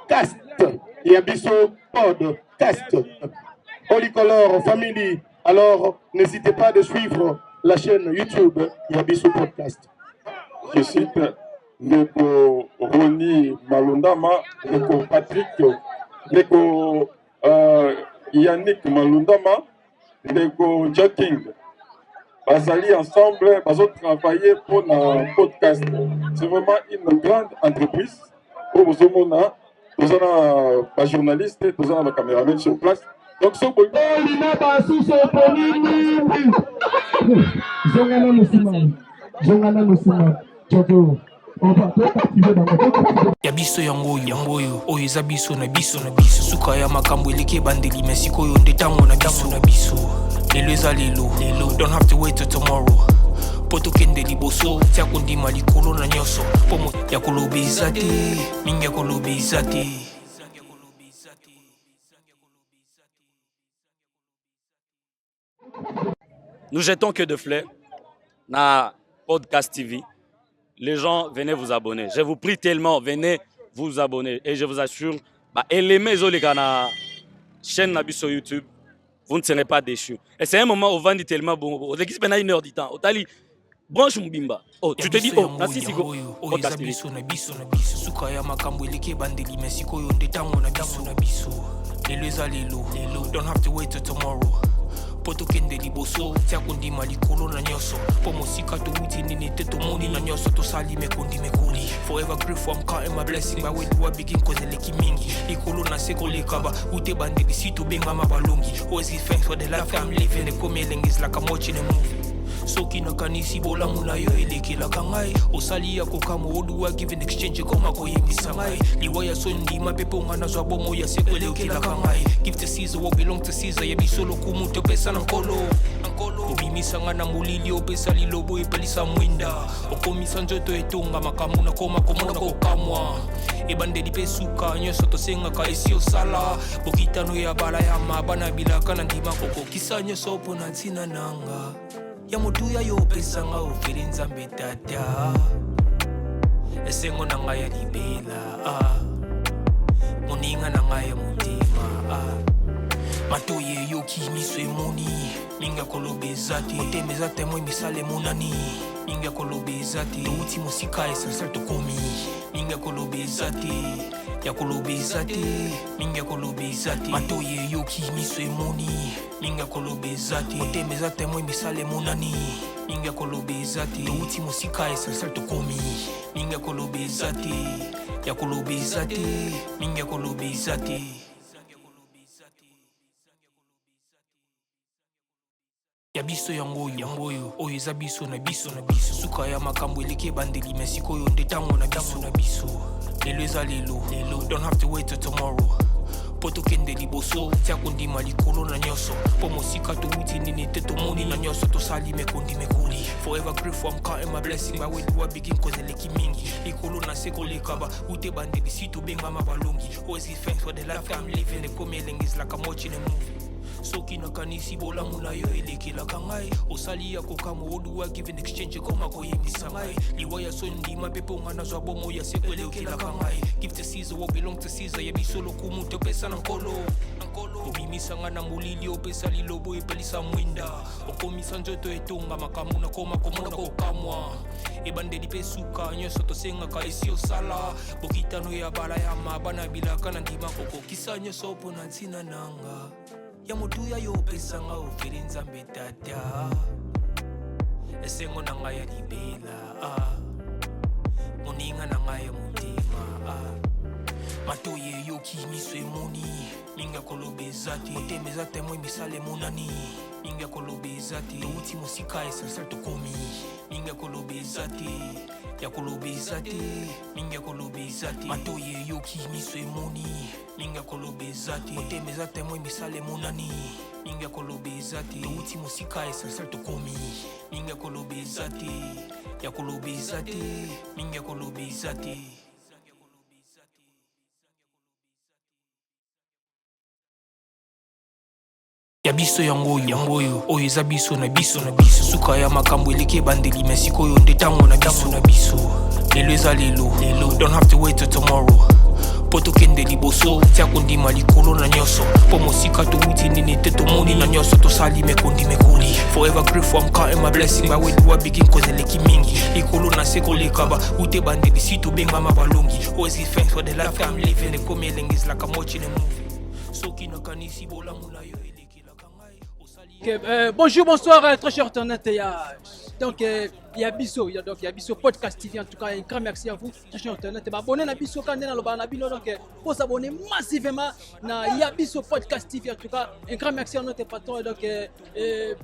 Cast, il y a Bissot, Podcast, Polycolore, Family. Alors, n'hésitez pas de suivre la chaîne YouTube Yabiso Podcast. Je cite Ndeko Roni Malundama, Ndeko Patrick, Ndeko Yannick Malundama, Ndeko Jacking. Basali ensemble, ils ont travaillé pour un podcast. C'est vraiment une grande entreprise. Pour vous montrer, nous avons un journaliste, nous avons un caméraman sur place. Donc, ce que Yabiso yangoyo oyo eza biso na biso suka ya makambo eleki bandeli mesiko oyo nde tango na biso lelo eza lelo don't have to wait till tomorrow po tokende liboso tia kondima likolo na nyonso pomo ya koloba eza te mingi ya koloba eza te. Nous jetons que de fleurs na Podcast TV. Les gens, venez vous abonner. Je vous prie tellement, venez vous abonner. Et je vous assure, et les maisons, les gars, na chaîne Nabi sur YouTube, vous ne serez pas déçus. Et c'est un moment où on dit tellement bon. L'équipe a 1 heure du temps. Otali, branche Mbimba. Oh, tu te dis, oh, Nassi Sigo. Podcast TV. Don't have to wait till tomorrow. Poto kende liboso tia kondima likolo na nyoso po mosika to witi nini te to moni na nyoso to sali me kondi me kuli forever grateful I'm counting my blessing but when do I begin cause leki mingi likolo na seko lekaba ute bande bisito benga mabalongi always give thanks for the life I'm living the coming is like I'm watching a movie soki na kanisi bola muna yo elekela kangai osali ya kokamo odu wa give in exchange koma ko yebisa ngai liwaya sondi mapepo ngana zwa bomo ya sekwelekela kangai give to Caesar what belong to Caesar ya bisolo kumuto pesa na nkolo obimisa ngana mulili opesa lilobo epelisa mwinda okomisa njoto etonga makamu na koma komona kokamwa ebande dipesuka nyoso tosenga ka esi osala bokitano ya bala ya mabana bilaka na ndima koko kisa nyoso pona ntina nanga ya motuya yo pesa nga ofeli nzambe tata esengo na ngai ya libela moninga na ngai ya motima matoye yoki miso emoni minga koloba eza te motema eza temoi misala emonani minga koloba eza te touti mosika esansal tokomi minga koloba eza te ya koloba eza te minga koloba eza te matoye yoki miso emoni minga koloba eza te motema eza temoi misala emonani minga koloba eza te touti mosika esansal tokomi minga koloba eza te ya koloba eza te minga koloba eza te. Yabiso yangoyo oyo eza biso na biso suka ya makambo eleki bandeli mesiko oyo nde tango na biso lelo eza lelo don't have to wait till tomorrow po tokende liboso tia kondima likolo na nyonso po mosika to witi nini te tomoni na nyonso tosali mekondi mekuli forever grateful I'm counting my blessing but when do I begin cause eleki mingi likolo na seko lekaba ute bandeli sito benga mabalongi always give thanks for the life I'm living the coming is like I'm watching a movie soki na kanisi bola muna yo elekela kangai osali ya kokamo odu wa give in exchange koma ko yebisa ngai liwaya sondi mapepo ngana zwa bomo ya sekwelekela kangai give to Caesar what belong to Caesar ya bisolo kumuto pesa na nkolo obimisa ngana mulili opesa lilobo epelisa mwinda okomisa njoto etonga makamu na koma komona kokamwa ebande dipesuka nyoso tosenga ka esi osala bokitano ya bala ya mabana bilaka na ndima koko kisa nyoso pona ntina nanga ya motuya yo pesa nga ofeli nzambe tata esengo na ngai ya libela moninga na ngai ya motima matoye yoki miso emoni minga koloba eza te motema eza temoi misala emonani minga koloba eza te touti mosika esansal tokomi minga koloba eza te ya koloba eza te minga koloba eza te matoye yoki miso emoni minga koloba eza te motema eza temoi misala emonani minga kolobezate touti mosika essentiel tokomi minga kolobezate ya kolobezate minga kolobezate. Ya biso yango oyo oyo eza biso na biso suka ya makambo eleki ebandeli me sikoyo nde ntango na biso lelo eza lelo don't have to wait till tomorrow po tokende liboso tia kondima likolo na nyonso po mosika touti nini te tomoni na nyonso tosali mekondimekoli forever grateful I'm counting my blessing bawediwa begin cause eleki mingi likolo na se kolekaba ute bandeli si tobengama balongi always give thanks for the life I'm living ekomi elenge is like I'm watching a movie soki nakanisi bolamu na yo. Okay, bonjour, bonsoir, très chers internautes. Donc, il y a Bisso, donc il y a Bisso Podcast TV. En tout cas, un grand merci à vous, très chers internautes. Abonnez à Bisso quand on est dans donc faut s'abonner massivement à Yabisso Podcast TV. En tout cas, un grand merci à notre patron, donc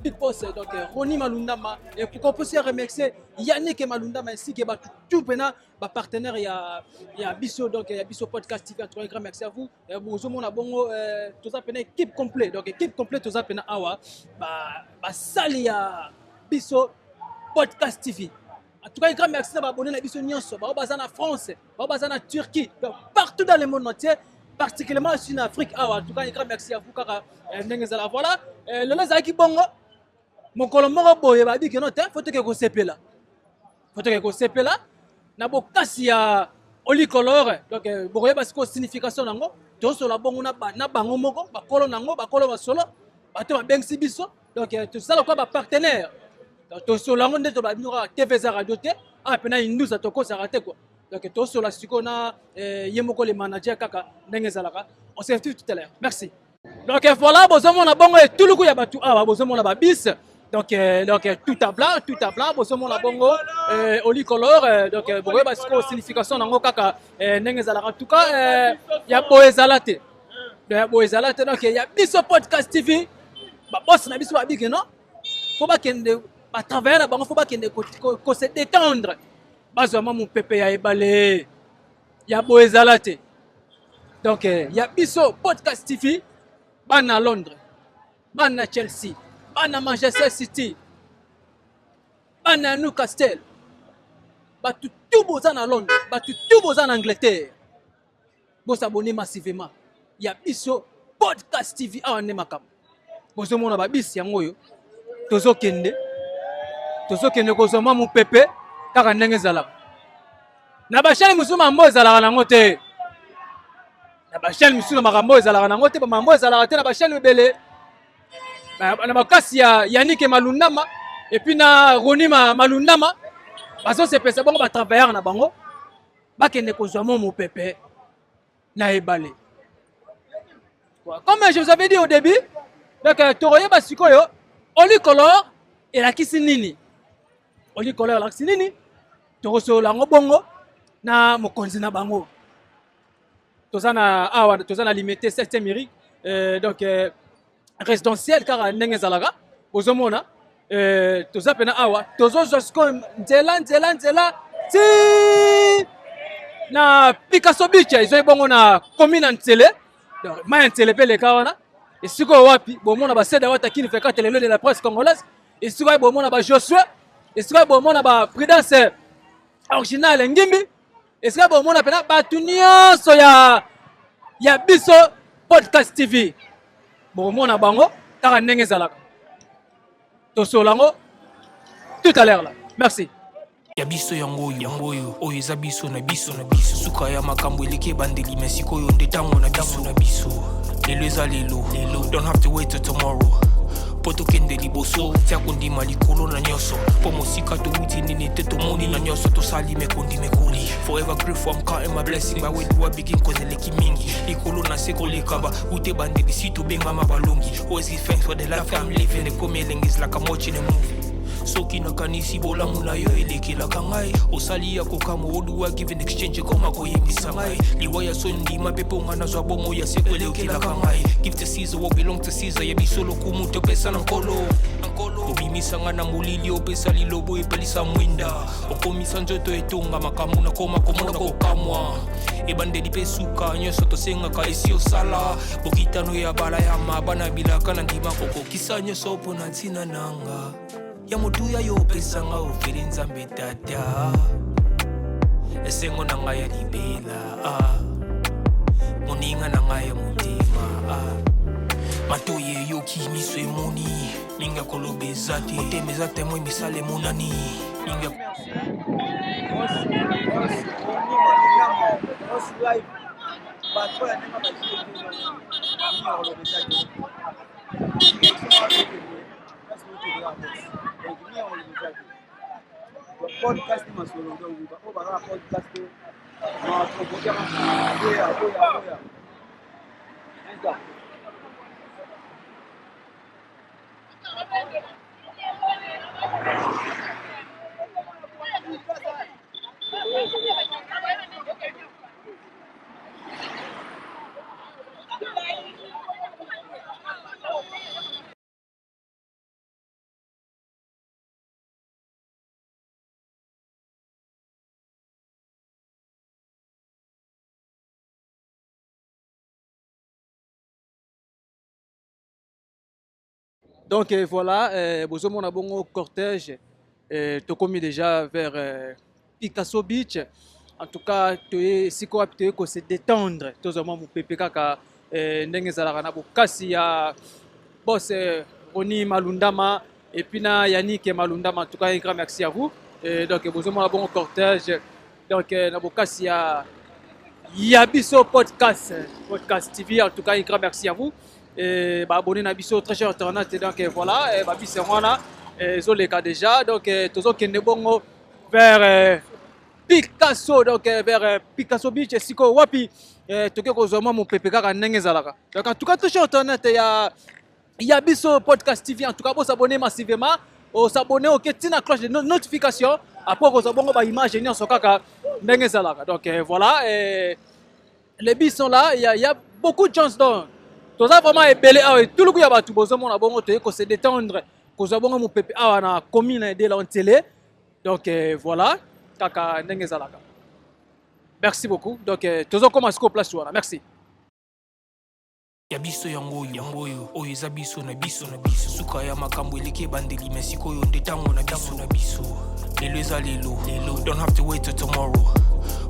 Big Boss, donc Ronnie Malundama. Et pour qu'on puisse remercier Yannick Malundama ainsi que tout le partenaire, il y a Bisso, donc il y a Bisso Podcast TV. En tout cas, un grand merci à vous. Bonjour, mon abonné, tout ça, équipe complète. Donc, équipe complète, tout ça, awa. Sali ya Bisso Podcast TV. En tout cas, un grand merci à abonner à Bisso Nyonso, en France, en Turquie, partout dans le monde entier, particulièrement en Afrique. En tout cas, un grand merci à vous car voilà. Le Nazaki Bongo, mon colombo boy, il y a faut que vous soyez là. Faut que vous soyez là. Nabo kasi ya olicolore, donc boye parce que signification nango, to so la bongo na bango moko, ba kolo nango, ba kolo ba solo. Bato bengsi biso donc tout ça quoi ba partenaire to solango ndeto ba binoka TV za radio te pena indus atoko sa raté quoi donc to sola sikona yemoko le manager kaka ndenge zalaka on se retrouve tout à l'heure merci donc voilà bozomo na bongo et tout le coup ya batu bozomo na ba bis donc tout à blanc bozomo na bongo oli color donc boye ba siko signification nango kaka ndenge zalaka en tout cas ya boezalate donc il y a Bisso Podcast TV. Boss na biso babike non faut pas kende ba travailler na bango faut pas kende ko se détendre bazwa mon pepe ya ebale ya boezalate donc ya Bisso Podcast TV bana Londres bana Chelsea bana Manchester City bana Newcastle batu tout boza na Londres batu tout boza na Angleterre bo s'abonner massivement ya Bisso Podcast TV ne makam bozo mona ba bis yango yo tozokende kozoma mu pepe kaka ndenge zala na ba chaîne musuma mbo zala nango te na ba chaîne musuma makambo zala nango te ba mambo zala te na ba chaîne bele na bakasi ya Yannick Malundama et puis na Ronnie Malundama bazo se pesa bango ba travailler na bango ba kende kozoma mu pepe na ebale. Comme je vous avais dit au début, donc toroye basikoyo olicolor et la kisinini. Olicolor la kisinini. Toroso la ngobongo na mokonzi na bango. Tozana limité 7e mairie donc résidentiel car ndenge zalaga ozomona tozapena awa tozo josko nzela ti na Picasso Beach izo bongo na commune Ntsele. Ma Ntsele le kawana et siko wapi bomona ba seda watakini feka telelo de la presse congolaise et siko bomona ba Joshua et siko bomona ba Prudence original ngimbi et siko bomona pena batu nyonso ya Bisso Podcast TV bomona bango kaka ndenge zalaka to solango tout à l'heure là merci. Ya biso yango oyo eza biso na biso suka ya makambo eleki ebandeli me sikoyo nde ntango na biso lelo eza lelo don't have to wait till tomorrow po tokende liboso tia kondima likolo na nyonso po mosika touti nini te tomoni na nyonso tosali mekondimekoli forever grateful I'm counting my blessing bawediwa begin cause eleki mingi likolo na se kolekaba ute bandeli si tobengama balongi always give thanks for the life I'm living ekomi elenge is like I'm watching a movie soki nakanisi bolamu na yo elekelaka ngai osali ya kokamo oluwa give in exchange koma koyebisa ngai liwa ya so ndima mpe mpo nga nazwa bomo ya seko elekelaka ngai give to Caesar what belong to Caesar yebiso lokumu topesa na nkolo obimisa nga na molili opesa lilobo epelisa mwinda okomisa nzoto etonga makambo nakoma komona kokamwa ebandeli mpe suka nyonso tosengaka esi osala bokitano ya bala ya mabana bilaka na ndima kokokisa nyonso mpo na ntina nanga ya motuya yo opesanga ofele nzambe tata esengo na ngai ya libela moninga na ngai ya motema matoye yoki miso emoni minga koloba eza te motema eza temoi misala emonani minga podcast masolo ndo ba ba podcast ma proposer Donc voilà, nous avons un bon cortège. Tu as commis déjà vers Picasso Beach. En tout cas, tu es si quoi tu es se détendre. Tu as mon PPK ndenge zalaka na bokasi ya boss Roni Malundama et puis na Yannick Malundama. En tout cas, un grand merci à vous. Donc nous avons un bon cortège. Donc na bokasi ya Yabiso podcast TV. En tout cas, un grand merci à vous. Abonné na biso très cher internet donc voilà biso wana zoleka déjà donc tozo kende bongo vers Picasso donc vers Picasso Beach siko wapi toke kozoma mon pepe kaka ndenge zalaka donc en tout cas très cher internet ya biso podcast TV en tout cas vous abonner massivement s'abonner au tina cloche de notification après vous abonner ba image ni so kaka ndenge zalaka donc voilà les bis sont là il y a beaucoup de chance donc tout ça vraiment est belé tout le coup ya batu bozo mona bongo to ko se détendre ko za bongo mo pepe awa na commune de la télé donc voilà kaka ndenge zalaka merci beaucoup donc tozo koma siko place wana merci ya biso yango oyo eza biso na biso suka ya makambo eleke bandeli mesiko yo ndetango na biso lelo eza lelo don't have to wait till tomorrow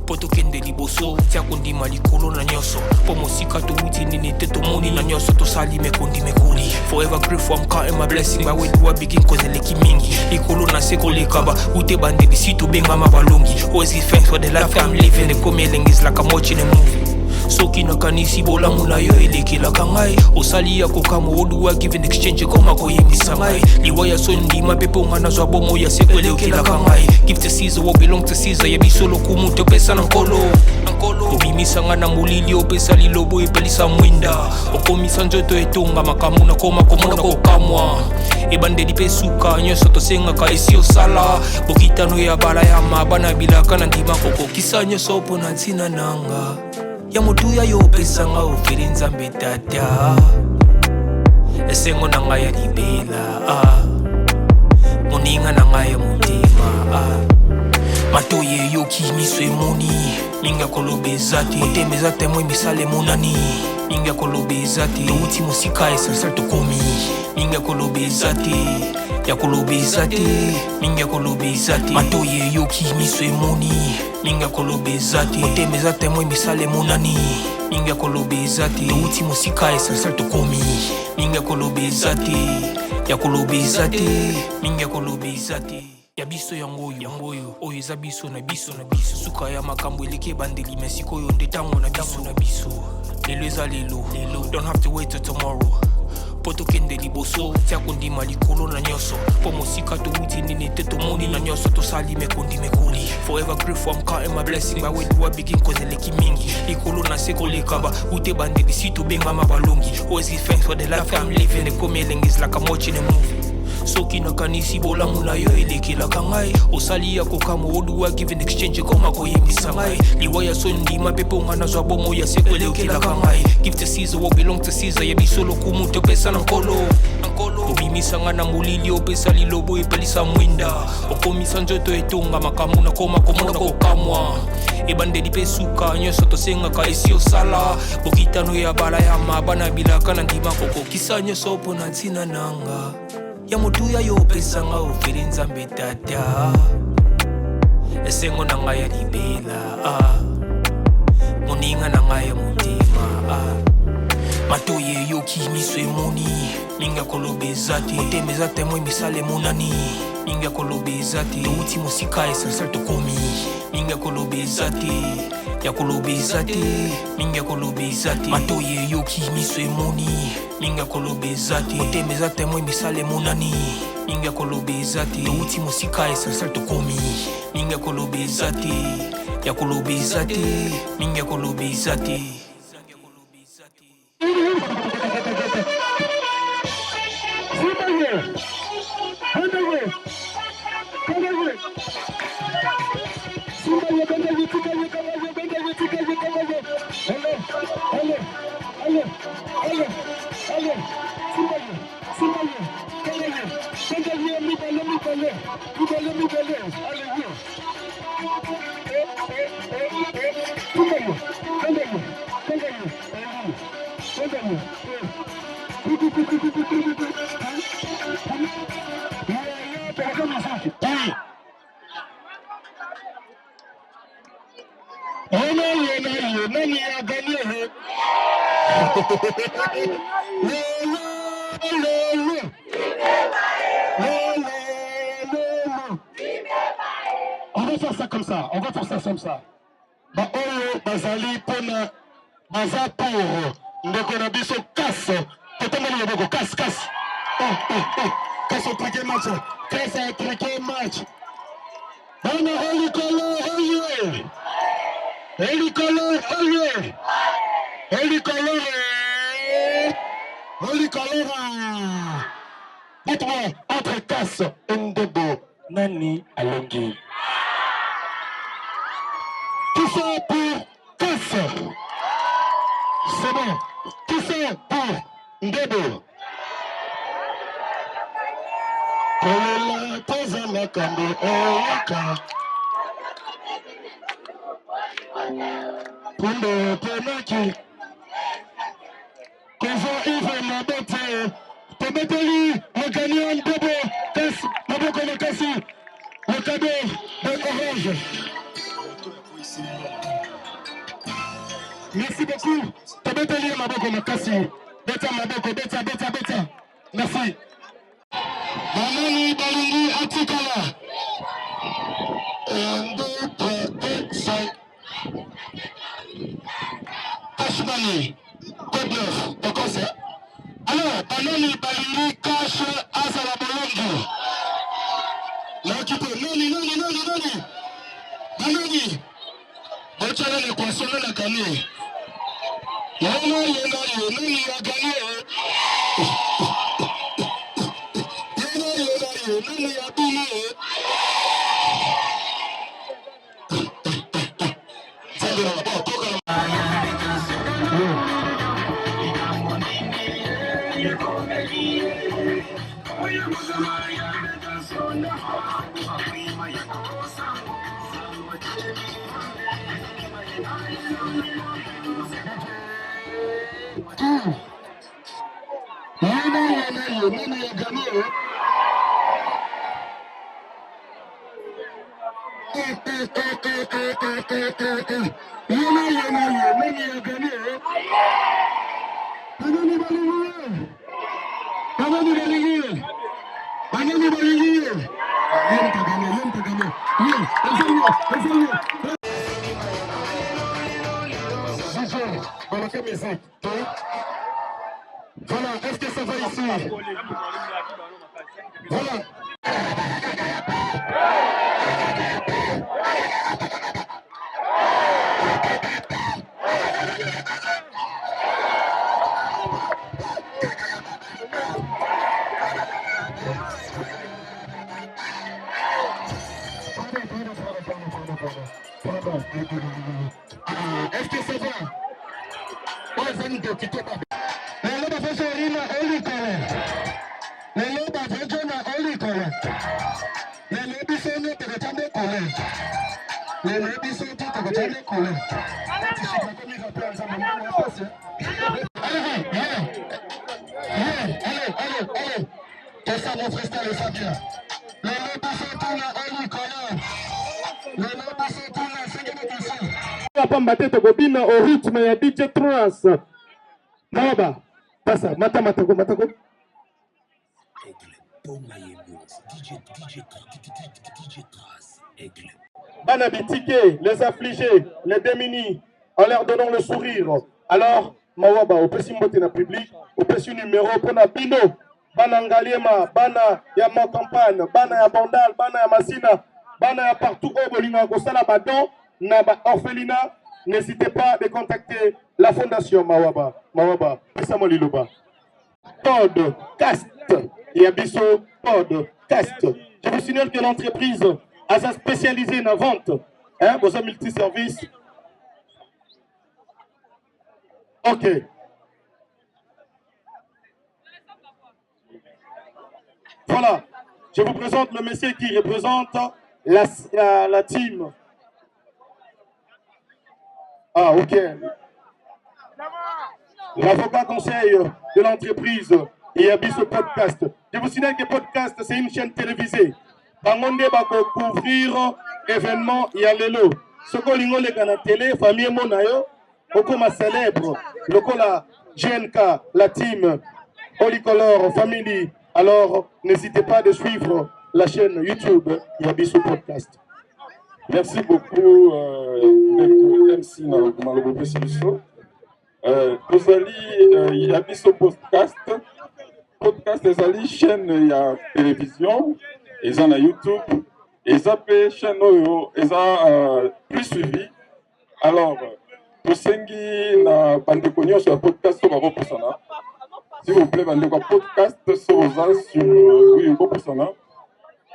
poto kende liboso tia kondima likolo na nyonso po mosika touti nini te tomoni na nyonso tosali mekondi mekoli forever grateful I'm counting my blessing my way to begin cause eleki mingi likolo na seko lekaba ute bandeli si tobengama balongi always give thanks for the life I'm living the coming is like I'm watching a movie soki nakanisi bolamu na yo elekelaka ngai osali ya kokamo oluwa give in exchange koma koyebisa ngai liwa ya so ndima mpe mpo nga nazwa bomo ya seko elekelaka ngai give to Caesar what belong to Caesar yebiso lokumu topesa na nkolo obimisa nga na molili opesa lilobo epelisa mwinda okomisa nzoto etonga makambo nakoma komona kokamwa ebandeli mpe suka nyonso tosengaka esi osala bokitano ya bala ya mabana bilaka na ndima kokokisa nyonso mpo na ntina nanga ya motuya yo opesanga ofele nzambe tata esengo na ngai ya libela moninga na ngai ya motema matoye yoki miso emoni minga koloba eza te motema eza temoi misala emonani minga koloba eza te touti mosika esalsal tokomi minga koloba eza te ya koloba eza te minga koloba eza te matoye yoki miso emoni minga koloba eza te motema eza temoi misala emonani minga koloba eza te touti mosika esalsal tokomi minga koloba eza te ya koloba eza te minga koloba eza te ya biso yango oyo eza biso na biso suka ya makambo eleke bandeli mesiko yo ndetango na biso lelo eza lelo don't have to wait till tomorrow poto kende liboso tia kondima likolo na nyonso po mosika touti nini te tomoni na nyonso tosali mekondi mekoli forever grateful I'm counting my blessing my way to begin cause eleki mingi likolo na seko lekaba ute bandeli si tobengama balongi always give thanks for the life I'm living the coming is like I'm watching a movie soki nakanisi bolamu na yo elekelaka ngai osali ya kokama oluwa give an exchange koma koyebisa ngai liwa ya so ndima mpe mpo nga nazwa bomo ya seko elekelaka ngai give to Caesar what belong to Caesar yebiso lokumu topesa na nkolo obimisanga na molili opesa lilobo epelisa mwinda okomisa nzoto etonga makambo nakoma komona kokamwa ebandeli mpe suka nyonso tosengaka esi osala bokitano ya bala ya mabana bilaka na ndima kokokisa nyonso mpo na ntina nanga ya motuya yo opesanga ofeli nzambe tata esengo na ngai ya libela moninga na ngai ya motema matoye eyoki miso emoni mingi akoloba eza te motema eza temoi misala emonani mingi akoloba eza te touti mosika esansal tokomi mingi akoloba eza te yakoloba eza te mingi akoloba eza te matoye eyoki miso emoni mingi akoloba eza te motema eza temoi misala emonani mingi akoloba eza te touti mosika esansal tokomi mingi akoloba eza te yakoloba eza te mingi akoloba eza te. On va faire ça comme ça, on va faire ça comme ça. Bah oh, bazali pona baza pour ndeko na biso casse. Totemeli yoboko casse. Casse au truc match. Casse au truc match. Bana Helikolo oye. Helikolo oye. Helikolo. Helikolo. Dites-moi, entre casse et ndebo, nani alongi? Tout ça pour casse. C'est bon. Tout ça pour ndebo. Kolela toza makambo oyoka. Punde penaki. Kozo ive mabote. Tobeteli le gagnant ndebo. Casse. Maboko na kasi. Le cadeau de Orange. Merci beaucoup. Tobeteli maboko na kasi. Beta maboko, beta. Merci. Manani balingi atikala. 1, 2, 3, 4, 5. Ashmani. Code 9. Au concert. Alors, Manani balingi cash Azala Bolongo. Là, qui peut. Nani. Manani. Bochala le poisson la canne. Nani a gagné. Nani a bini. Nani a gagné. Voilà, est-ce que ça va ici? Voilà. Kitoko kitoko. Lelo bafosorina olikole. Lelo bavojona olikole. Lelo bisono tekatame kole. Lelo bisono tekatame kole. Tishika komi rappeur ensemble. Allez. C'est ça mon freestyle et ça bien. Lelo bisono olikole. Lelo bisono c'est papa mbatete kobina au rythme ya DJ Trance. Maba. Passa, matako. Bana Bitike, les affligés, les démunis, en leur donnant le sourire. Alors, Mawaba, au petit mot na public, au petit numéro pour na Bino, Bana Ngaliema, Bana ya ma campagne, Bana ya Bandal, Bana ya Massina, Bana ya partout au Bolinga, Kosala Badon, Naba Orphelinat. N'hésitez pas de contacter la fondation Mawaba. Pesa Liloba. Podcast. Yabiso Podcast. Je vous signale que l'entreprise a sa spécialisée dans la vente. Vos multiservices. Ok. Voilà. Je vous présente le monsieur qui représente la team. Ah, ok. L'avocat conseil de l'entreprise et Yabiso Podcast. Je vous signale que Podcast, c'est une chaîne télévisée. Bangonde va couvrir événements Yalelo. Ce qu'on a à la télé, famille Monayo, Okoma célèbre, Lokola, GNK, la team, Olicolor, Family. Alors, n'hésitez pas de suivre la chaîne YouTube Yabiso Podcast. Merci beaucoup, MC Malobo Pesibiso. Tozali Yabiso Podcast. Podcast ezali chaîne ya télévision, eza na YouTube, eza pe chaîne oyo eza plus suivi. Alors, tosengi na bandeko nyonso ya podcast so bakopusana. S'il vous plaît, bandeko podcast so oza sur bakopusana.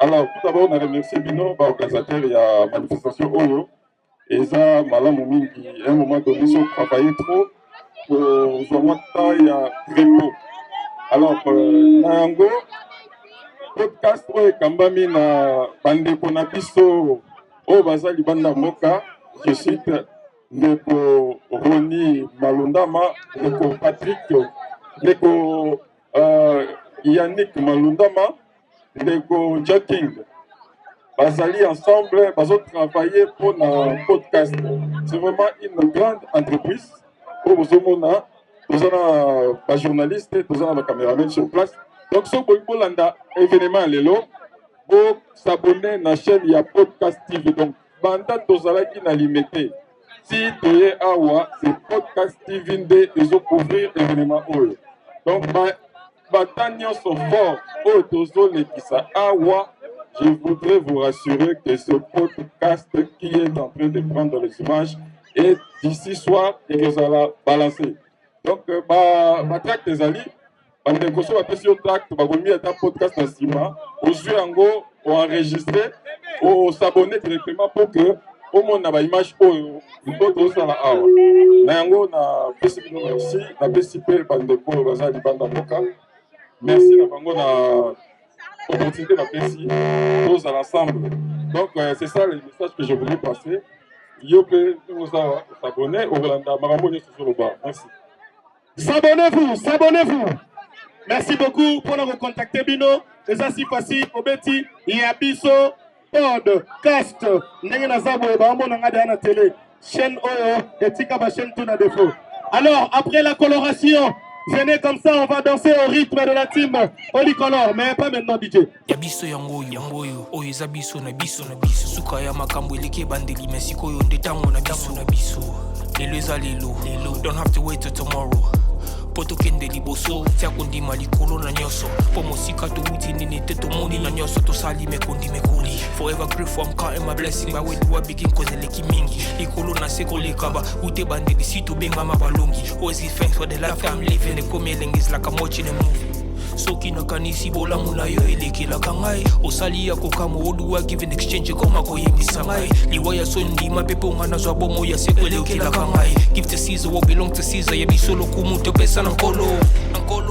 Alors, tout d'abord, on a remercié Bino, organisateur de la manifestation Oyo. Et ça, Malamu Mingi, à un moment donné, ils ont travaillé trop pour voir il y a repos. Alors, Nayango, podcast Oyo Kambami na Bande Konabiso, O Bazali Banda Moka, je cite Neko Roni Malundama, Neko Patrick, Neko Yannick Malundama. Lego Jacking, Bazali ensemble, ils ont travaillé pour un podcast. C'est vraiment une grande entreprise. Pour vous avons des journalistes, des caméramans sur place. Donc, si vous voulez un événement, vous s'abonnez à la chaîne il y a Podcast TV. Donc, banda tozala qui n'a limité. Si tu es awa, c'est Podcast TV ils ont couvrir l'événement. Donc, Batanion sont forts. Je voudrais vous rassurer que ce podcast qui est en train de prendre les images et d'ici soir, il va balancer. Donc, ma tract des alliés, on a un tract, on a mis un podcast dans Sima, aux yeux en go, on enregistré, on s'abonner directement pour que au moins on a une image pour nous ça la awa. Nango na PCP aussi, na PCP bandeko bazali banda boka. Merci la bango na opportunité la PCP tous à l'ensemble. Donc c'est ça le message que je voulais passer. Yo que nous s'abonner au Rwanda Marambo sur le bas. Merci. S'abonnez-vous. Merci beaucoup pour nous contacter Bino. C'est assez facile au Betty Yabiso Podcast. Ndenge na zabo ba mbona ngada na télé. Chaîne Oyo et tika ba chaîne tout na défaut. Alors après la coloration, venez comme ça, on va danser au rythme de la team Olicolor, mais pas maintenant DJ. Yabiso yango oyo zabiso na biso suka ya makambo eleke bandeli mesiko yo ndetango na biso lelo eza lelo don't have to wait till tomorrow poto kende liboso tia kondima likolo na nyoso po mosika to wuti nini te to moni na nyoso to sali me kondimekoli forever grateful I'm counting my blessing ba when you begin cause eleki mingi likolo na seko lekaba ute bandeli si to benga mabalongi always give thanks for the life I'm living the come is like I'm watching a movie soki nakanisi bolamu na yo elekelaka ngai osali ya kokama oduwa give in exchange koma koyebisa ngai liwa ya so ndima mpe mpo nga nazwa bomo ya seko elekelaka ngai give to Caesar what belong to Caesar yebiso lokumu topesa na nkolo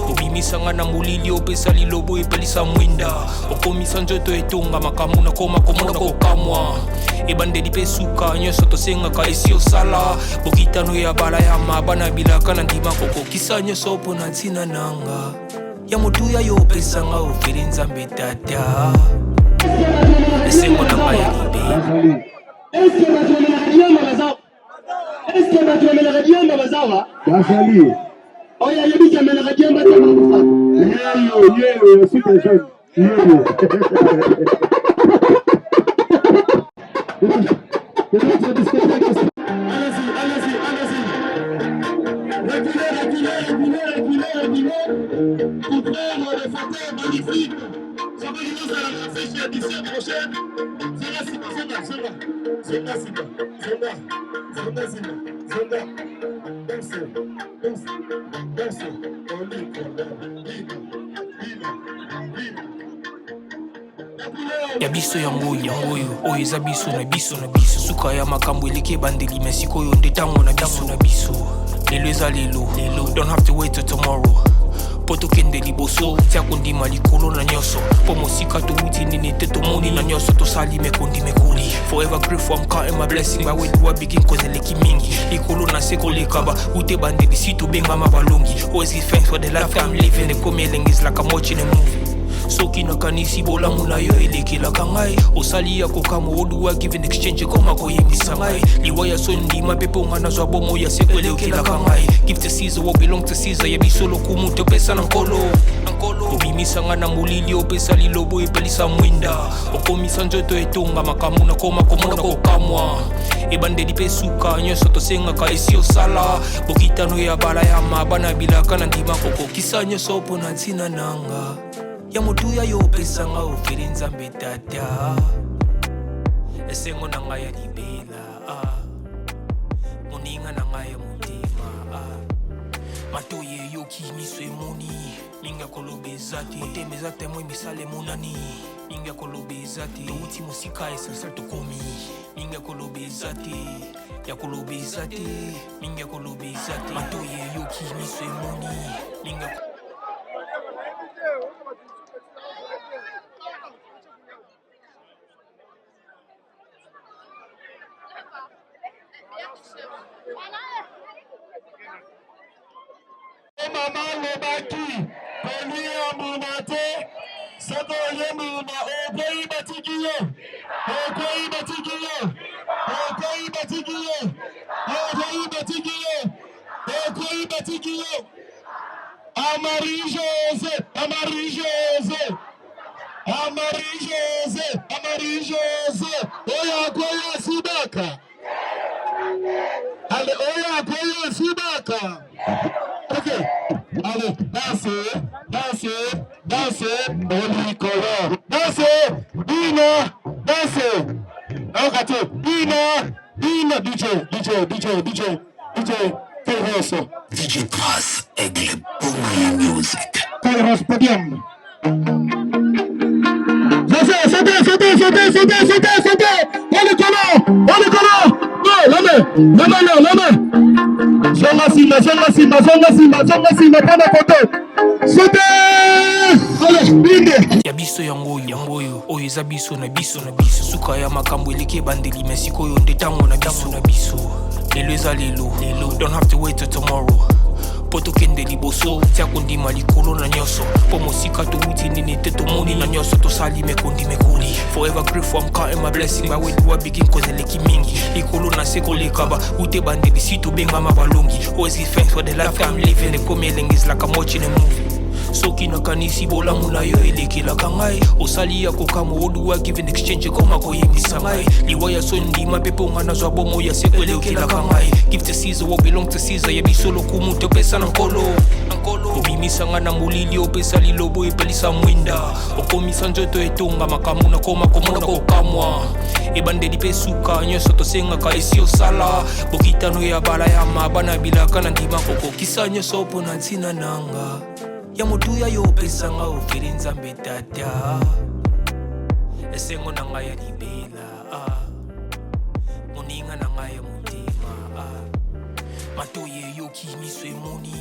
obimisa nga na molili opesa lilobo epelisa mwinda okomisa nzoto etonga makamu na koma komona kokamwa ebandeli mpe suka nyonso tosengaka esi osala bokitano ya bala ya mabana bilaka na ndima kokokisa nyonso mpo na ntina nanga ya motuya yo opesanga ofeli nzambe tata esengo na ngai ya libe Est-ce que tu as la radio Bazawa? Basali. Oh, il y a des gens qui la radio Bazawa. Yo, super jeune. Yo. Allez-y. Reculez. Couvrez les photos magnifiques. Ça va nous à la session édition prochaine. ya biso yango oyo eza biso na biso suka ya makambo eleki ebandeli me sikoyo nde ntango na biso lelo eza lelo don't have to wait till tomorrow po tokende liboso tia kondima likolo na nyonso po mosika towuti nini te tomoni na nyonso tosali mekoli forever grateful I'm counting my blessing ba wedu begin cause eleki mingi likolo na se koleka ba ute bandeli si tobengama balongi always give thanks for the life I'm living the coming is like I'm watching a movie soki nakanisi bolamu na yo elekelaka ngai osali ya kokama oduwa give in exchange koma koyebisa ngai liwa ya so ndima mpe mpo nga nazwa bomo ya seko elekelaka ngai give to Caesar what belong to Caesar yebiso lokumu topesa na nkolo obimisa nga na molili opesa lilobo epelisa mwinda okomisa nzoto etonga makamu na koma komona kokamwa ebandeli mpe suka nyonso tosengaka esi osala bokitano ya bala ya mabana bilaka na ndima kokokisa nyonso mpo na ntina nanga ya motuya yo opesanga ofeli nzambe tata esengo na ngai ya libela moninga na ngai ya motema matoyi eyoki miso emoni mingi ya koloba eza te motema eza temoi misala emonani mingi ya koloba eza te touti mosika esensiel tokomi mingi ya koloba eza te mingi ya koloba eza te matoyi eyoki miso emoni mingi ya Maman le baki, Koni Amunate, Sato Yemuna, Okoi Batigio, Amari Jose, Oya Koya Sibaka. Allez, Oya Koya Sibaka. Ok, allez, dansez, Olicolore, dansez, dansez, Okato, Dina, DJ, Terroso, DJ Pras, Aigle, Boom Music, Terros Podium. C'était, Olicolore, non, Zonga Simba, pana koto. C'était, allez, binde. ya biso yango oyo eza biso na biso suka ya makambo eleki ebandeli me sikoyo nde ntango na biso lelo eza lelo don't have to wait till tomorrow po tokende liboso tia kondima likolo na nyonso po mosika towuti nini te tomoni na nyonso tosali mekoli forever grateful I'm counting my blessing ba wedu begin cause eleki mingi likolo na se koleka ba ute bandeli si tobengama balongi always give thanks for the life I'm living the coming is like I'm watching a movie soki nakanisi bolamu na yo elekelaka ngai osali ya kokama oduwa give in exchange koma koyebisa ngai liwa ya so ndima mpe mpo nga nazwa bomo ya seko elekelaka ngai give to Caesar what belong to Caesar yebiso lokumu topesa na nkolo obimisa nga na molili opesa lilobo epelisa mwinda okomisa nzoto etonga makamu na koma komona kokamwa ebandeli mpe suka nyonso tosengaka esi osala bokitano ya bala ya mabana bilaka na ndima kokokisa nyonso mpo na ntina nanga ya motuya yo opesanga ofele nzambe tata esengo na ngai ya libela moninga na ngai ya motema matoye yoki miso emoni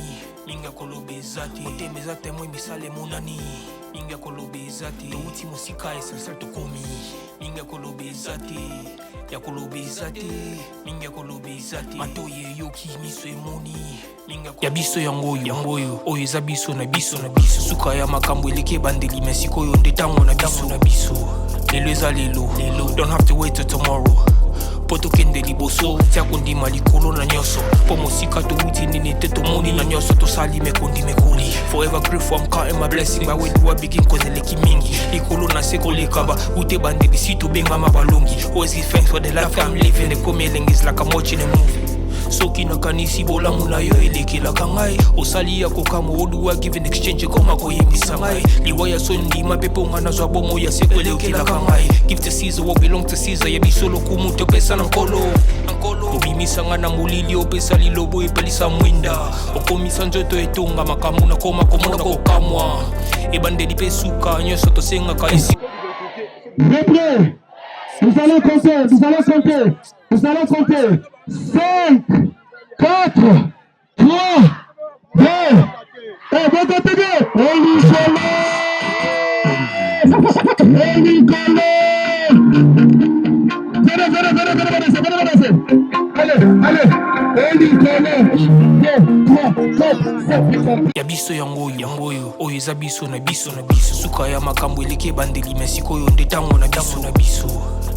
minga koloba eza te motema eza temo emisala emonani minga koloba eza te touti mosika esalsal tokomi minga koloba eza te ya koloba eza te minga koloba eza te matoye yoki miso emoni ya biso yango oyo oyo eza biso na biso suka ya makambo eleki ebandeli me sikoyo nde ntango na biso lelo eza lelo don't have to wait till tomorrow po tokende liboso tia kondima likolo na nyonso po mosika touti nini te tomoni na nyonso tosali mekondima ekoli forever grateful I'm counting my blessing baweduwa begin cause eleki mingi likolo na se koleka ba ute bandeli si tobengama balongi always give thanks for the life I'm living ekomi elenge is like I'm watching a movie soki nakanisi bolamu na yo elekelaka ngai osali ya kokama oduwa give in exchange ekoma koyembisa ngai liwa ya so ndima mpe mpo nga nazwa bomo ya seko elekelaka ngai give to Caesar what belong to Caesar yebiso lokumu topesa na nkolo obimisa nga na molili opesa lilobo epelisa mwinda okomisa nzoto etonga makambo nakoma komona kokamwa ebandeli mpe suka nyonso tosengaka esi Reprêt. Nous allons compter. 5, 4, 3, 2, et bon côté. ya biso yango oyo eza biso na biso suka ya makambo eleki ebandeli me sikoyo nde ntango na biso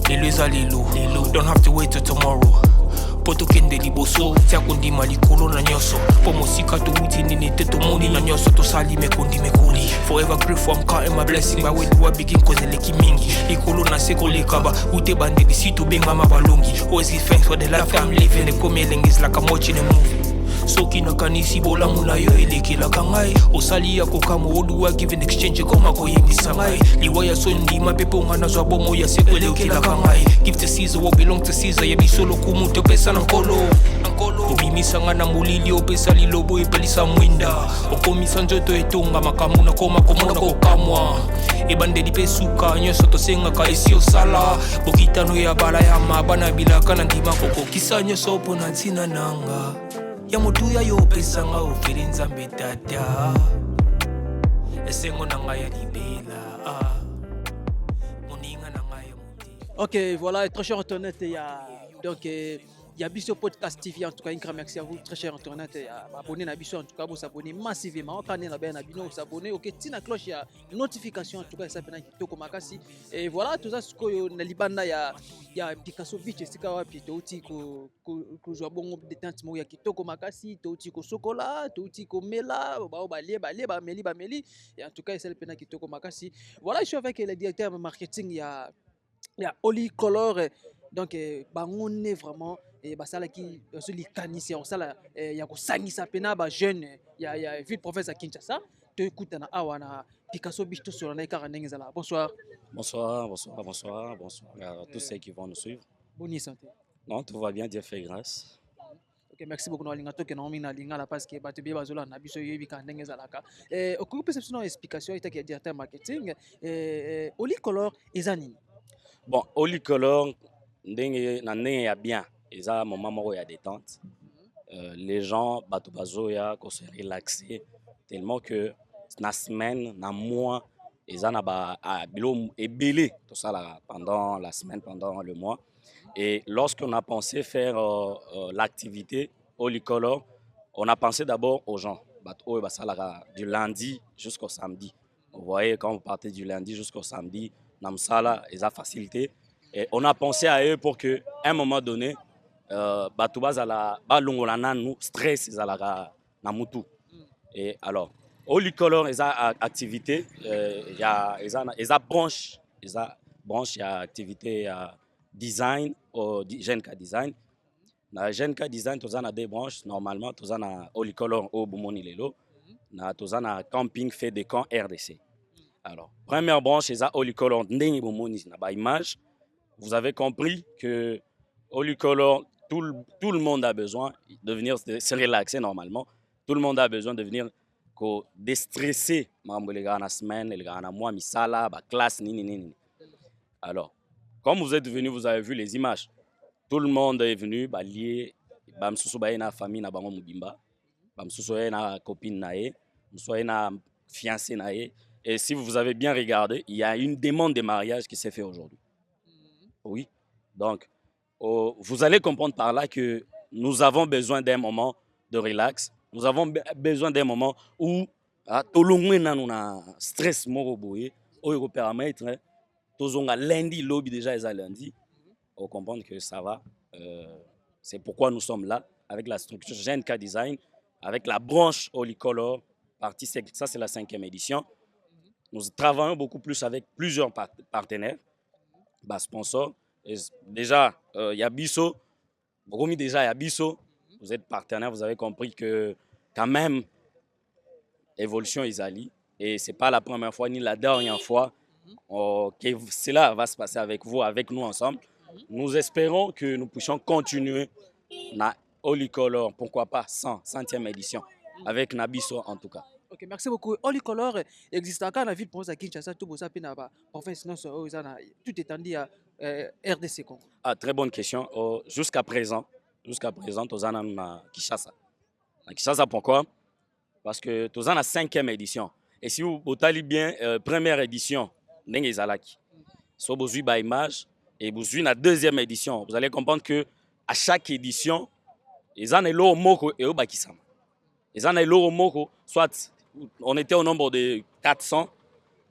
lelo eza lelo don't have to wait till tomorrow po tokende liboso tia kondima likolo na nyonso po mosika touti nini te tomoni na nyonso tosali mekondima ekoli forever grateful I'm counting my blessing baweduwa begin cause eleki mingi likolo na se koleka ba ute bandeli si tobengama balongi always give thanks for the life I'm living ekomi elenge is like I'm watching a movie soki nakanisi bolamu na yo elekelaka ngai osali ya kokama oduwa give in exchange ekoma koyembisa ngai liwa ya so ndima mpe mpo nga nazwa bomo ya seko elekelaka ngai give to Caesar what belong to Caesar yebiso lokumu topesa na nkolo obimisa nga na molili opesa lilobo epelisa mwinda okomisa nzoto etonga makambo nakoma komona kokamwa ebandeli mpe suka nyonso tosengaka esi osala bokitano ya bala ya mabana bilaka na ndima kokokisa nyonso mpo na ntina nanga ya motuya yo opesanga ofele nzambe tata esengo na ngai ya libela moninga na ngai ya motema. Ok, voilà, très cher internet, il y a Bisso Podcast TV, en tout cas, un grand merci à vous, très cher internet, abonnez à Bisso, en tout cas, vous abonnez massivement, quand vous abonnez, ok, tina cloche, il y a notification, en tout cas, ça peut être Kitoko Makasi, et voilà, tout ça, ce que na libanda, il y a Picasso Beach, c'est quoi, puis t'outi ko joue bon détente, il y a Kitoko Makasi, t'outi ko Sokola, t'outi ko Mela, meli, et en tout cas, c'est le Kitoko Makasi. Voilà, je suis avec le directeur marketing, il y a Oli Color, donc on est vraiment basala qui se likanisi on sala ya ko sangisa pena ba jeune ya ville province à Kinshasa to écoute na awana Picasso Beach to sur na kara ndenge zala. Bonsoir à tous ceux qui vont nous suivre. Bonne santé. Non, tout va bien, Dieu fait grâce. Ok, merci beaucoup na linga to ke na omina linga la parce que batu bi bazola na biso yebi ka ndenge zalaka okupe perception explication ita ki directeur marketing Oli Color ezanini. Bon, Oli Color ndenge ya bien eza moment moko ya détente. Les gens bato bazoya ko se relaxer tellement que na semaine na mois eza na ba bilo ebele tout ça là pendant la semaine, pendant le mois. Et lorsqu'on a pensé faire l'activité Oli Color, on a pensé d'abord aux gens bato du lundi jusqu'au samedi. Vous voyez, quand vous partez du lundi jusqu'au samedi, namsala eza facilité. Et on a pensé à eux pour que, à un moment donné, Batouba zala balongola nanu stress zala na mutu. Et alors, Oli Color eza activité, eza branche, il y a activité design au GNK design. Na GNK design tozana des branches normalement tozana Oli Color au Bumoni lelo, na tozana camping fait des camps RDC. Alors, première branche eza Oli Color ndenge Bumoni na ba image. Vous avez compris que Oli Color, tout le monde a besoin de venir se relaxer normalement. Tout le monde a besoin de venir ko déstresser mambo les gars na semaine les gars na mois misala ba classe nini. Alors comme vous êtes venus, vous avez vu les images. Tout le monde est venu ba lié ba msusu ba na famille na bango mubimba ba msusu na copine na ye msusu na fiancé na ye. Et si vous avez bien regardé, il y a une demande de mariage qui s'est faite aujourd'hui. Oui. Donc, vous allez comprendre par là que nous avons besoin d'un moment de relax. Nous avons besoin d'un moment où tout le monde a stress moro boye, au permettre tozonga lundi lobby déjà les lundi. On comprend que ça va. C'est pourquoi nous sommes là avec la structure GNK Design, avec la branche Olicolor, partie ça c'est la 5e édition. Nous travaillons beaucoup plus avec plusieurs partenaires, sponsors. Et déjà, il y a Bisso. Déjà, il y a Bisso. Vous êtes partenaire, vous avez compris que quand même, évolution Isali. Et ce n'est pas la première fois ni la dernière fois que cela va se passer avec vous, avec nous ensemble. Nous espérons que nous puissions continuer na Olicolor, pourquoi pas 100e édition, avec Nabiso en tout cas. Ok, merci beaucoup. Olicolor existe encore dans la ville pour Kinshasa, tout ça, province, tout étendu à RDC Congo. Ah, très bonne question. Jusqu'à présent, nous avons à Kinshasa. À Kinshasa, pourquoi? Parce que nous avons la 5e édition. Et si vous avez bien, première édition, vous avez une image, et vous avez la 2e édition. Vous allez comprendre que à chaque édition, ils ont l'eau moko et au bakisama. Ils ont l'eau moko, soit on était au nombre de 400,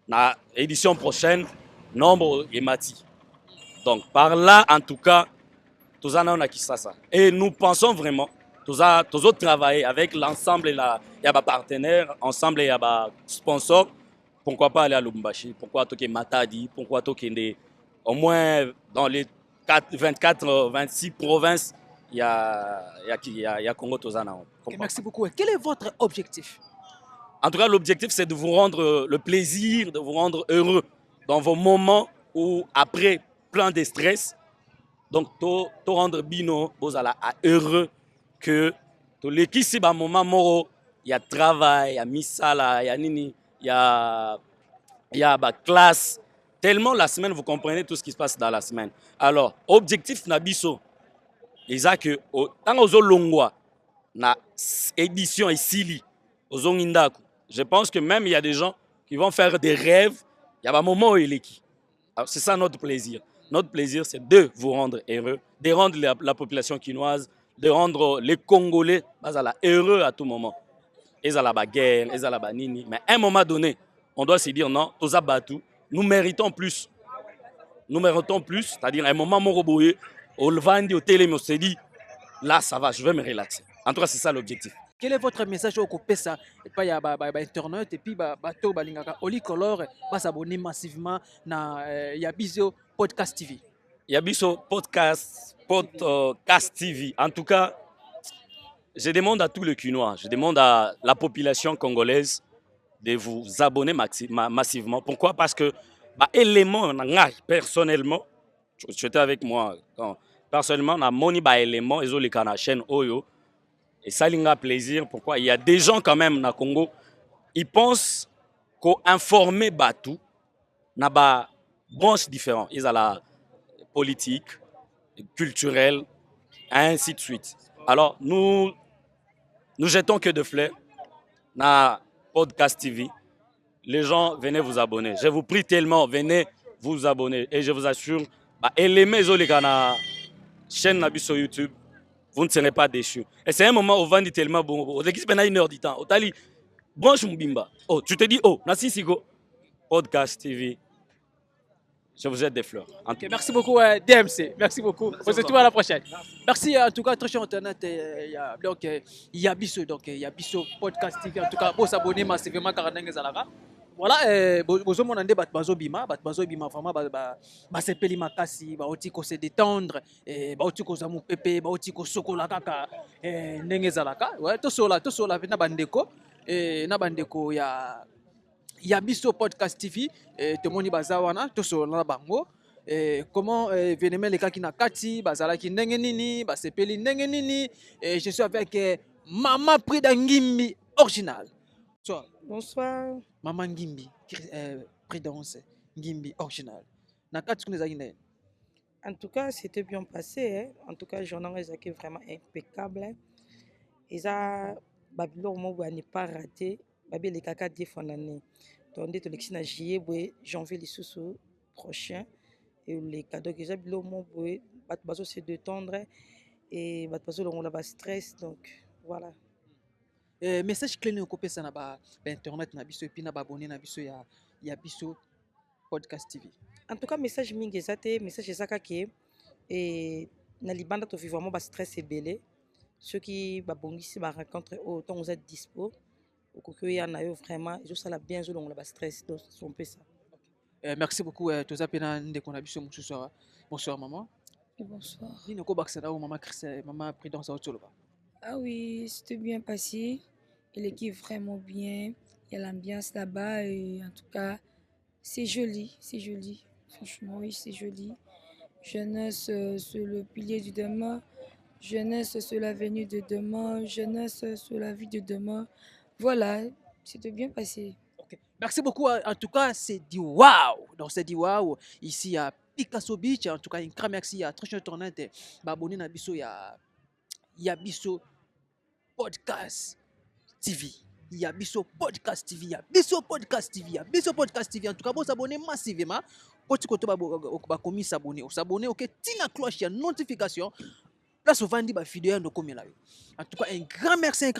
la édition prochaine, nombre est mati. Donc par là, en tout cas, tous en a qui ça. Et nous pensons vraiment, tous autres travailler avec l'ensemble, il y a des partenaires, ensemble il y a des sponsors. Pourquoi pas aller à Lubumbashi? Pourquoi toquer Matadi? Pourquoi toquer au moins dans les 24, 26 provinces, il y a Congo Tozana. Okay, merci beaucoup. Quel est votre objectif? En tout cas, l'objectif, c'est de vous rendre le plaisir, de vous rendre heureux dans vos moments où, après plein de stress, donc, to rendre bino, vous allez heureux que l'équipe, c'est un moment moro, il y a travail, il y a misala, il y a nini, il y a classe. Tellement la semaine, vous comprenez tout ce qui se passe dans la semaine. Alors, objectif Nabiso, c'est que tant aux longwa, na édition ici, aux Indaku, je pense que même il y a des gens qui vont faire des rêves. Il y a un moment où il est qui. C'est ça notre plaisir. Notre plaisir, c'est de vous rendre heureux, de rendre la population quinoise, de rendre les Congolais heureux à tout moment. Ils ont la guerre, ils ont la nini. Mais à un moment donné, on doit se dire non, tous abattus, nous méritons plus. Nous méritons plus, c'est-à-dire à un moment, mon robot, on le vend au télé, mais on se dit, là, ça va, je vais me relaxer. En tout cas, c'est ça l'objectif. Quel est votre message au Kopesa et puis il y a internet et puis bateau balingaka Olicolor va s'abonner massivement na Yabiso Podcast TV. Yabiso Podcast TV. En tout cas, je demande à tous les Quinois, je demande à la population congolaise de vous abonner massivement. Pourquoi? Parce que élément personnellement, tu étais avec moi personnellement na moni élément ils ont les canaux chaîne Oyo. Et ça a plaisir. Pourquoi? Il y a des gens quand même dans Congo, ils pensent qu'informer Batou n'a pas branches différentes. Ils ont la politique, culturelle, ainsi de suite. Alors, nous jetons que de fleurs dans Podcast TV. Les gens, venez vous abonner. Je vous prie tellement, venez vous abonner. Et je vous assure, aimez la chaîne Nabi sur YouTube. Vous ne serez pas déçus. Et c'est un moment où on vend tellement bon. On est pendant 1 heure du temps. Otali, branche Mbimba. Oh, tu te dis, oh, Nassi Sigo. Podcast TV. Je vous jette des fleurs. Okay, merci beaucoup, DMC. Merci beaucoup. On se retrouve à la prochaine. Merci en tout cas, très cher Internet. Donc, il y a Bisso. Donc, il y a Bisso Podcast TV. En tout cas, pour s'abonner massivement, car voilà, bozo monande bazo bima vraiment c'est peli makasi oti ko se détendre oti ko zamu pepe oti ko sokola kaka ndenge zalaka ouais to sola na bandeko ya Bisso Podcast TV tomoni bazawana to sola na bango comment veneme les kaki na kati bazalaki ndenge nini basepeli ndenge nini je suis avec Mama Prix d'Angimbi original. Bonsoir. Bonsoir. Maman Ngimbi, Prudence, Ngimbi original. Nakati kuna zaki nene. En tout cas, c'était bien passé. Hein. En tout cas, j'en ai été vraiment impeccable. Hein. Et ça, Babylon, moi, n'est pas raté. Babylon, les caca défendent. Donc, dès que l'élection juillet, janvier, les sous prochain. Et les cadeaux que j'ai, moi, c'est de tendre. Et on a stress. Donc, voilà. Message clé ne copie ça na ba internet na biso et puis na ba abonné na biso ya biso podcast TV. En tout cas, message mingi ezate, message ezaka ke et na libanda to vivre vraiment ba stress et belé. Ceux qui ba bongisi ba rencontre autant vous êtes dispo. Au coco ya na yo vraiment, je ça la bien zo la ba stress donc c'est un peu ça. Merci beaucoup toza pena ndeko na biso mususu. Bonsoir maman. Bonsoir. Nino ko baksa na maman Christelle, maman Prudence Otoloba. Ah oui, c'était bien passé. Et l'équipe vraiment bien. Il y a l'ambiance là-bas. Et en tout cas, c'est joli. C'est joli. Franchement, oui, c'est joli. Jeunesse sur le pilier du demain. Jeunesse sur l'avenir de demain. Jeunesse sur la vie de demain. Voilà, c'était bien passé. Okay. Merci beaucoup. En tout cas, c'est du waouh. Donc, c'est du waouh. Ici à Picasso Beach. En tout cas, un grand merci à Trichon Tournante. Abonné na biso ya biso podcast TV. Il y a biso podcast TV. Il y a biso podcast TV. Il y a biso podcast TV. En tout cas, vous abonnez massivement. Quand vous commis s'abonner, vous abonnez, ok, tina cloche, il y a notification. Là, souvent, dit, vidéo de combien là. En tout cas, un grand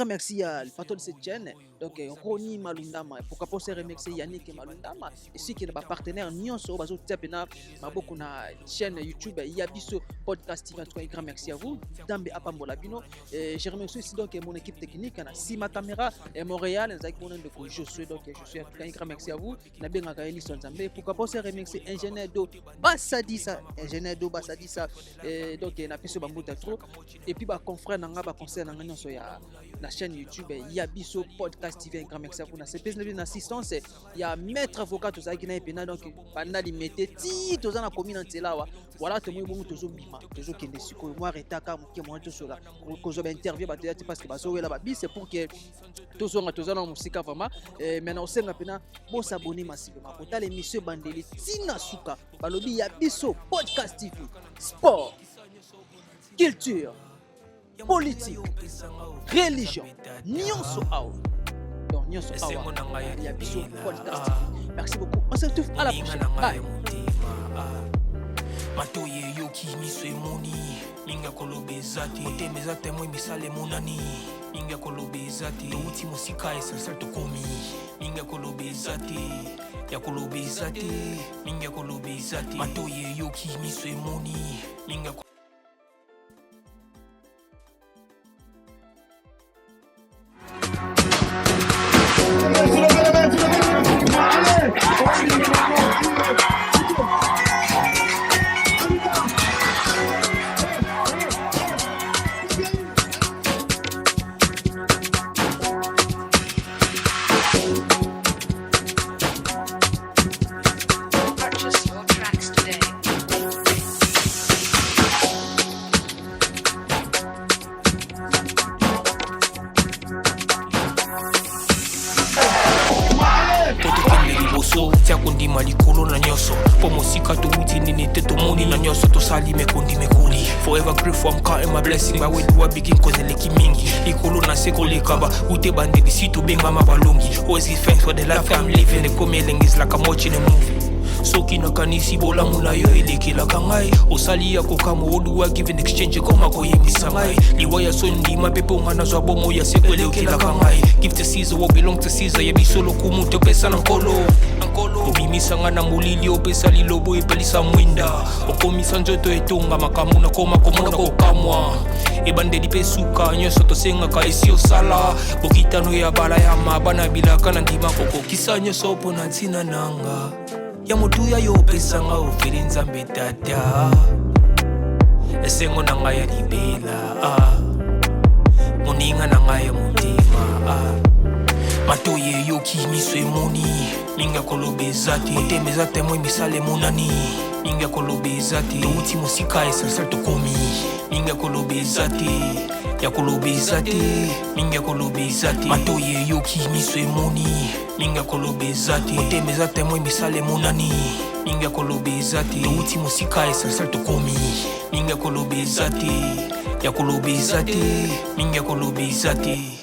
merci à le patron de cette chaîne. Donc, Roni Malundama. Pourquoi pas se remercier Yannick Malundama. Et ceux qui sont partenaires, nous sommes beaucoup na chaîne YouTube. Il y a biso podcast TV. En tout cas, un grand merci à vous. Dambe Apambola Bino. Je remercie aussi donc mon équipe technique. Sima Caméra et Montréal. Je suis donc je suis un grand merci à vous. Nabenga Kaeli Sonzambe. Pourquoi pas se remercier ingénieur d'eau Bassadissa. Ingénieur d'eau Bassadissa. Donc, il y a un Bambuta trop. Et puis, confrère Nanga, conseil Nanga, sur la chaîne YouTube. Il y a biso podcast TV. Un grand merci à vous. Dans assistance, il y a maître avocat tout ça qui n'a pas donc pendant les métiers ti tout ça na commune là voilà tout le monde toujours bima toujours qui est sur moi retaka qui moi tout cela cause interview parce que baso là babi c'est pour que toujours na musique vraiment maintenant on nga pena bon s'abonner massivement pour l'émission Bandeli Tina Suka balobi ya biso podcast TV sport culture politique religion nyonso awa donc nyonso awa ya biso podcast TV. Merci beaucoup, on se retrouve à la prochaine. Bye. Matoye yoki miso emoni minga kolobezati otemezate moi misale monani minga kolobezati touti musika esal to komi minga kolobezati ya kolobezati minga kolobezati matoye yoki miso emoni minga kondima likolo na nyoso po mosika to uti nini te to moni na nyoso to sali me kondime kuli forever grateful I'm counting my blessing by way do I begin cause leki mingi likolo na seko lekaba ute bande bisito benga mabalongi always give thanks for the life I'm living the coming is like I'm watching a movie soki na kanisi bola mula yo elekela kangai osali ya kokamo oduwa give in exchange koma koyembisa ngai liwaya sondi mapepo ngana zwa bomo ya sekwelekela kangai give to Caesar what belong to Caesar yebi solo kumuntu pesa na nkolo obimisa ngana mulili opesa lilobo epelisa mwinda okomisa njoto etonga makamu na koma komona kokamwa ebandeli pesuka nyoso tosengaka esi osala bokitano ya bala ya mabana bilaka na ndima kokokisa nyoso pona ntina nanga ya motuya yo pesanga ofeli nzambe tata esengo na ngai ya libela moninga na ngai ya motema matoye yoki miso emoni minga koloba eza te motema eza temoi misala emonani minga koloba eza te touti mosika esalsal tokomi minga koloba eza te ya koloba eza te minga koloba eza te matoye yoki miso emoni minga koloba eza te motema eza temoi misala emonani minga koloba eza te touti mosika esalsal tokomi minga koloba eza te ya koloba eza te minga koloba eza te